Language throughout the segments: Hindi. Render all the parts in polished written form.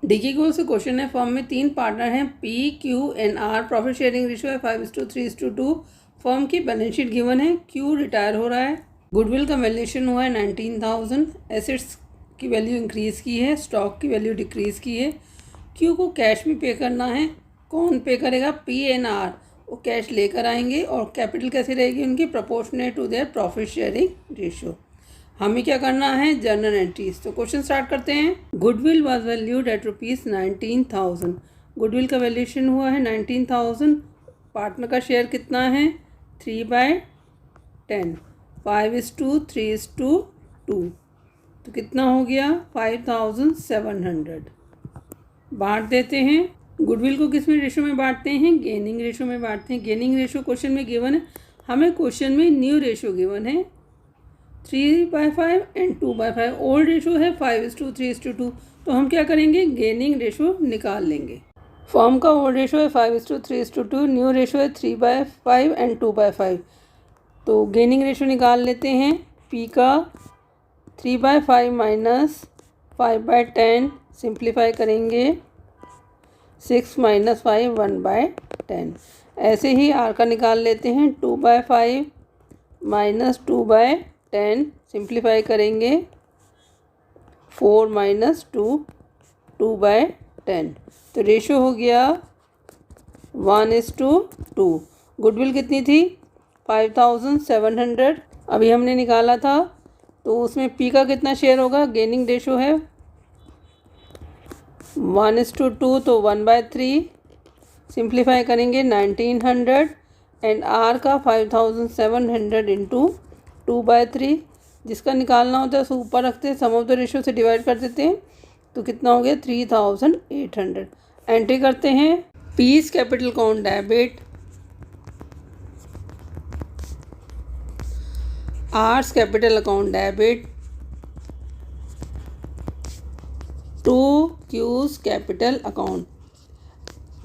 डीके गोल से क्वेश्चन है, फर्म में 3 पार्टनर हैं, P Q and R, profit sharing ratio है 5:3:2, फर्म की बैलेंस शीट गिवन है, क्यू रिटायर हो रहा है, गुडविल का वैल्यूएशन हुआ है 19,000, एसेट्स की वैल्यू इंक्रीज़ की है, स्टॉक की वैल्यू डिक्रीज़ की है, क्यू को कैश में पे करना है, कौन पे करेगा? पी एंड आर, वो कैश लेकर आएंगे और कैपिटल कैसे रहेगी उनकी? Proportionate to their profit sharing ratio. हमें क्या करना है? Journal entries. तो क्वेश्चन स्टार्ट करते हैं। Goodwill was valued at ₹19,000, goodwill का वैल्यूएशन हुआ है 19,000, पार्टनर का शेयर कितना है? 3/10, 5:3:2, तो कितना हो गया? 5,700। बांट देते हैं। गुडविल को किस में रेशो में बांटते हैं? गेनिंग रेशो में बांटते हैं। गेनिंग रेशो क्वेश्चन में गिवन है, हमें क्वेश्चन में न्यू रेशो गिवन है 3/5 एंड 2/5, ओल्ड रेशो है 5:3:2, तो हम क्या करेंगे? गेनिंग रेशो निकाल लेंगे। फर्म का ओल्ड रेशो है 5:3:2, न्यू रेशो है 3/5 एंड 2/5, तो गेनिंग रेशो निकाल लेते हैं। पी का 3/5 माइनस 5/10, सिंप्लीफाई करेंगे 6 - 5 1/10। ऐसे ही आर का निकाल लेते हैं 2/5 माइनस 2/10, सिंप्लीफाई करेंगे 4 - 2 2/10, तो रेशो हो गया 1:2। गुडविल कितनी थी? 5,700 अभी हमने निकाला था, तो उसमें पी का कितना शेयर होगा? गेनिंग रेशो है 1:2, तो 1/3, सिंप्लीफाई करेंगे 1900, एंड आर का 5,700 इंटू 2/3, जिसका निकालना होता है उसे ऊपर रखते हैं, सम ऑफ द रेशियो से डिवाइड कर देते हैं, तो कितना हो गया? 3,800। एंट्री करते हैं। P's capital account debit, R's capital account debit to Q's capital account.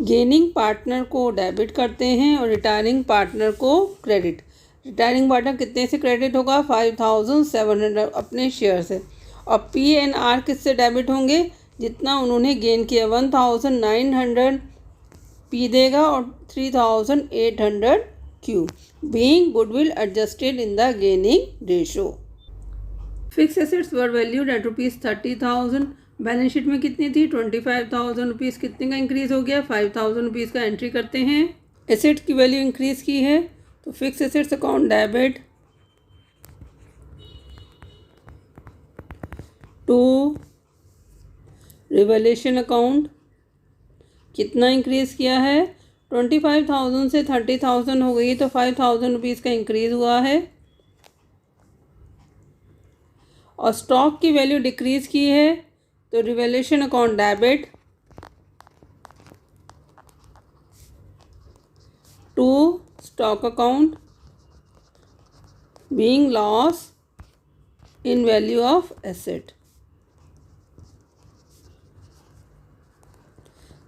Gaining partner को डेबिट करते हैं और रिटायरिंग पार्टनर को क्रेडिट। रिटायरिंग पार्टनर कितने से क्रेडिट होगा? 5,700 अपने शेयर से, और पी एंड आर किससे डेबिट होंगे? जितना उन्होंने गेन किया, 1,900 पी देगा और 3,800 Q, being goodwill adjusted in the gaining ratio. Fix assets were valued at ₹30,000, balance sheet में कितनी थी? 25,000 रुपीज़। कितने का इंक्रीज़ हो गया? 5,000 रुपीज़ का। एंट्री करते हैं। एसेट्स की वैल्यू इंक्रीज़ की है, तो fix assets account debit to revaluation account, कितना इंक्रीज़ किया है? 25,000 से 30,000 हो गई, तो 5,000 रुपीज़ का इंक्रीज़ हुआ है। और स्टॉक की वैल्यू डिक्रीज़ की है, तो revaluation account debit to stock account being loss in value of asset.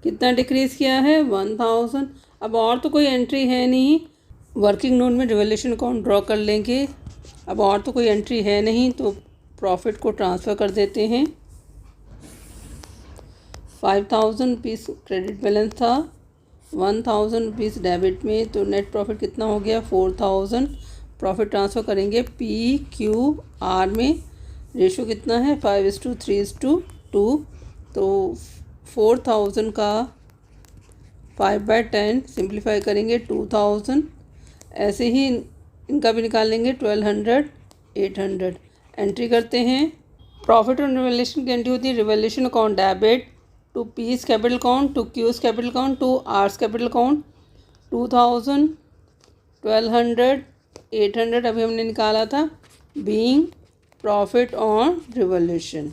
कितना डिक्रीज़ किया है? 1,000। अब और तो कोई एंट्री है नहीं, वर्किंग नोट में रिवैल्यूएशन अकाउंट ड्रॉ कर लेंगे। अब और तो कोई एंट्री है नहीं, तो प्रॉफिट को ट्रांसफ़र कर देते हैं। 5,000 रुपीज़ क्रेडिट बैलेंस था, 1,000 रुपीज़ डेबिट में, तो नेट प्रॉफिट कितना हो गया? 4,000। प्रॉफिट ट्रांसफ़र करेंगे पी क्यू आर में, रेशो कितना है? 5:3:2, तो 4,000 का 5/10, सिंप्लीफाई करेंगे 2,000। ऐसे ही इनका भी निकाल लेंगे 1,200 800। एंट्री करते हैं। प्रॉफिट और रिवैल्यूएशन की एंट्री होती है revaluation account debit to P's capital account, to Q's capital account, to R's capital account. 2,000, 1,200, 800 अभी हमने निकाला था, being profit on revaluation.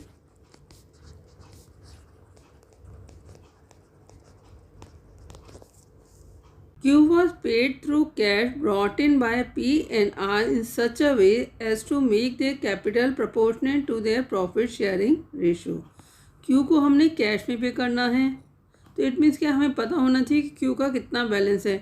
Q was paid through cash brought in by P and R in such a way as to make their capital proportionate to their profit sharing ratio. Q को हमने कैश में पे करना है, तो इट मीन्स क्या? हमें पता होना चाहिए कि Q का कितना बैलेंस है।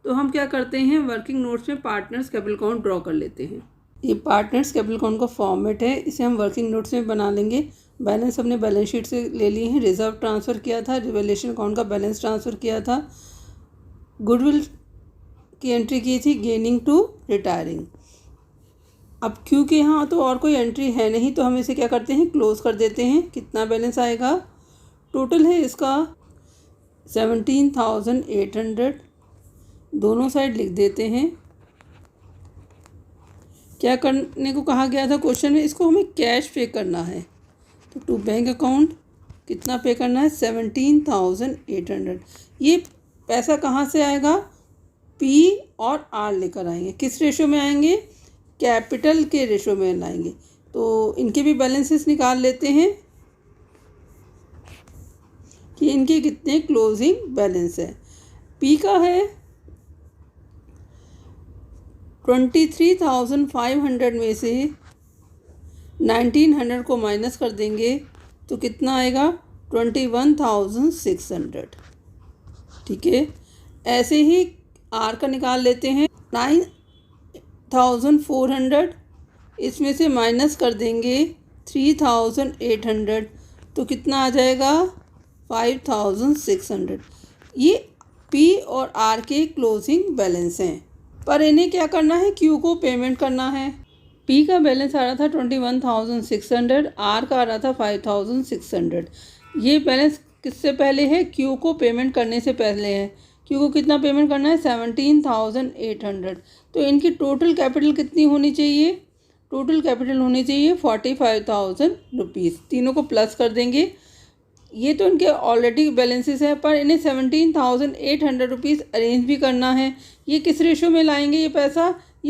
तो हम क्या करते हैं? वर्किंग नोट्स में पार्टनर्स कैपिटल अकाउंट ड्रॉ कर लेते हैं। ये पार्टनर्स कैपिटल अकाउंट का फॉर्मेट है, इसे हम वर्किंग नोट्स में बना लेंगे। बैलेंस हमने बैलेंस शीट से ले लिए हैं। रिजर्व ट्रांसफ़र किया था, रिवैल्यूएशन अकाउंट का बैलेंस ट्रांसफ़र किया था, गुडविल की एंट्री की थी, गेनिंग टू रिटायरिंग। अब क्यू के यहाँ तो और कोई एंट्री है नहीं, तो हम इसे क्या करते हैं, क्लोज़ कर देते हैं। कितना बैलेंस आएगा, टोटल है इसका 17,800, दोनों साइड लिख देते हैं। क्या करने को कहा गया था क्वेश्चन में, इसको हमें कैश पे करना है। तो टू बैंक अकाउंट कितना पे करना है, 17,800। ये पैसा कहाँ से आएगा, पी और आर लेकर आएंगे। किस रेशो में आएंगे, कैपिटल के रेशो में लाएंगे। तो इनके भी बैलेंसेस निकाल लेते हैं कि इनके कितने क्लोजिंग बैलेंस है। पी का है 23,500 में से 1,900 को माइनस कर देंगे तो कितना आएगा, 21,600। ठीक है, ऐसे ही आर का निकाल लेते हैं। 9,400, इसमें से माइनस कर देंगे 3,800 तो कितना आ जाएगा, 5,600। ये पी और आर के क्लोजिंग बैलेंस हैं, पर इन्हें क्या करना है, क्यू को पेमेंट करना है। पी का बैलेंस आ रहा था 21,600, आर का आ रहा था 5,600। ये बैलेंस किससे पहले है, क्यू को पेमेंट करने से पहले है। क्यू को कितना पेमेंट करना है, 17,800। तो इनकी टोटल कैपिटल कितनी होनी चाहिए, टोटल कैपिटल होनी चाहिए 45,000 रुपीज़। तीनों को प्लस कर देंगे। ये तो इनके ऑलरेडी बैलेंसेस है, पर इन्हें 17,800 रुपीज़ अरेंज भी करना है। ये किस रेशो में लाएंगे, ये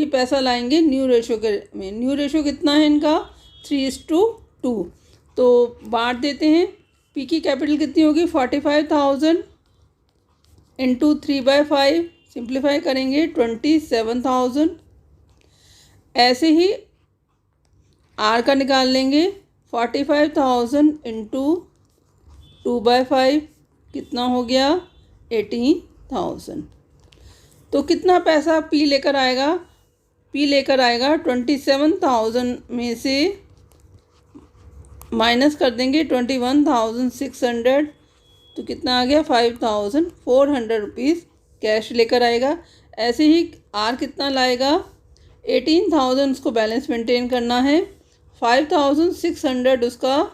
पैसा लाएंगे न्यू रेशो के में। न्यू रेशो कितना है इनका, 3:2। तो बांट देते हैं। पी की कैपिटल कितनी होगी, 45,000 इंटू 3/5, सिंप्लीफाई करेंगे 27,000। ऐसे ही आर का निकाल लेंगे, 45,000 इंटू 2/5 कितना हो गया, 18,000। तो कितना पैसा पी लेकर आएगा, पी लेकर आएगा 27,000 में से माइनस कर देंगे 21,600 तो कितना आ गया, 5,400 रुपीज़ कैश लेकर आएगा। ऐसे ही आर कितना लाएगा, 18,000 उसको बैलेंस मेंटेन करना है, 5,600 उसका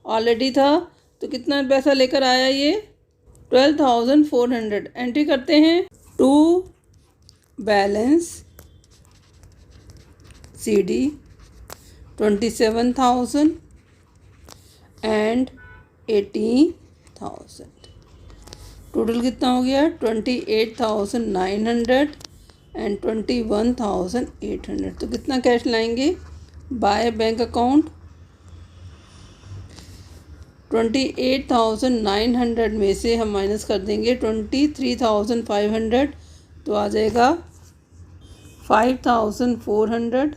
ऑलरेडी था, तो कितना पैसा लेकर आया ये, 12,400। एंट्री करते हैं, to balance CD 27,000 and 18,000। Total कितना हो गया, 28,900 एंड 21,800। तो कितना कैश लाएंगे, बाय बैंक अकाउंट 28,900 में से हम माइनस कर देंगे 23,500 तो आ जाएगा 5,400।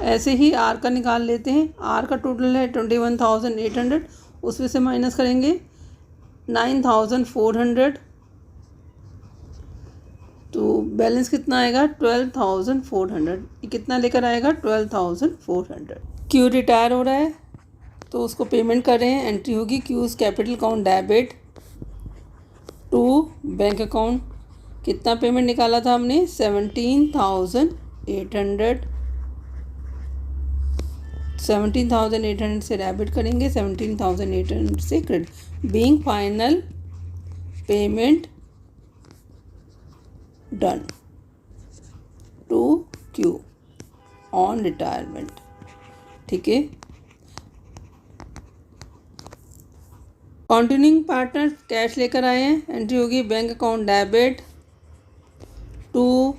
ऐसे ही आर का निकाल लेते हैं। आर का टोटल है 21,800, उसमें से माइनस करेंगे 9,400 तो बैलेंस कितना आएगा, 12,400। ये कितना लेकर आएगा, 12,400। क्यू रिटायर हो रहा है तो उसको पेमेंट कर रहे हैं। एंट्री होगी Q's capital account debit to bank account. कितना पेमेंट निकाला था हमने, 17,800। 17,800 से डेबिट करेंगे, 17,800 से credit. Being final payment done to Q on retirement. ठीक है, कंटिन्यूइंग पार्टनर कैश लेकर आए हैं। एंट्री होगी bank account debit to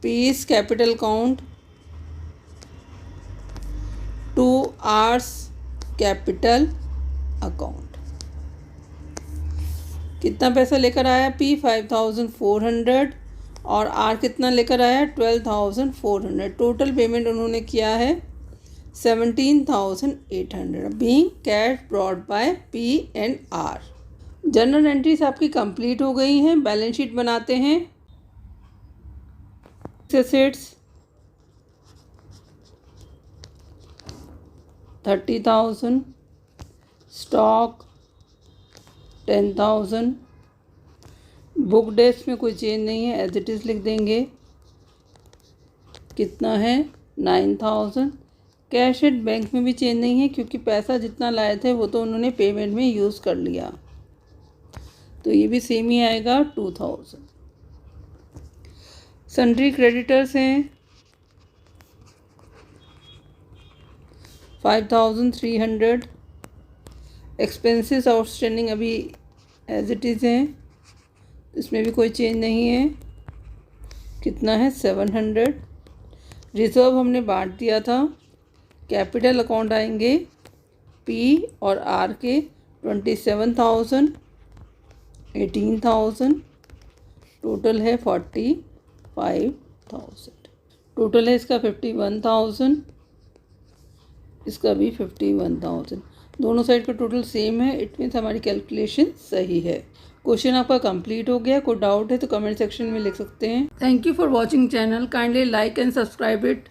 P's capital account to R's capital account. कितना पैसा लेकर आया, पी 5,400 और आर कितना लेकर आया, 12,400। टोटल पेमेंट उन्होंने किया है 17,800 being cash brought by P and R. Journal entries आपकी कंप्लीट हो गई हैं। बैलेंस शीट बनाते हैं। एसेट्स 30,000, स्टॉक 10,000, बुक डेस्क में कोई चेंज नहीं है, एज इट इज़ लिख देंगे। कितना है 9,000। कैश एट बैंक में भी चेंज नहीं है क्योंकि पैसा जितना लाए थे वो तो उन्होंने पेमेंट में यूज़ कर लिया, तो ये भी सेम ही आएगा 2,000। सन्ड्री क्रेडिटर्स हैं 5,300। एक्सपेंसेस आउटस्टैंडिंग अभी एज इट इज़ हैं, इसमें भी कोई चेंज नहीं है। कितना है 700। रिज़र्व हमने बांट दिया था। कैपिटल अकाउंट आएंगे पी और आर के 27,000, 18,000, टोटल है 45,000। टोटल है इसका 51,000, इसका भी 51,000। दोनों साइड का टोटल सेम है, इट मीन्स हमारी कैलकुलेशन सही है। क्वेश्चन आपका कंप्लीट हो गया। कोई डाउट है तो कमेंट सेक्शन में लिख सकते हैं। Thank you for watching channel. Kindly like and subscribe it.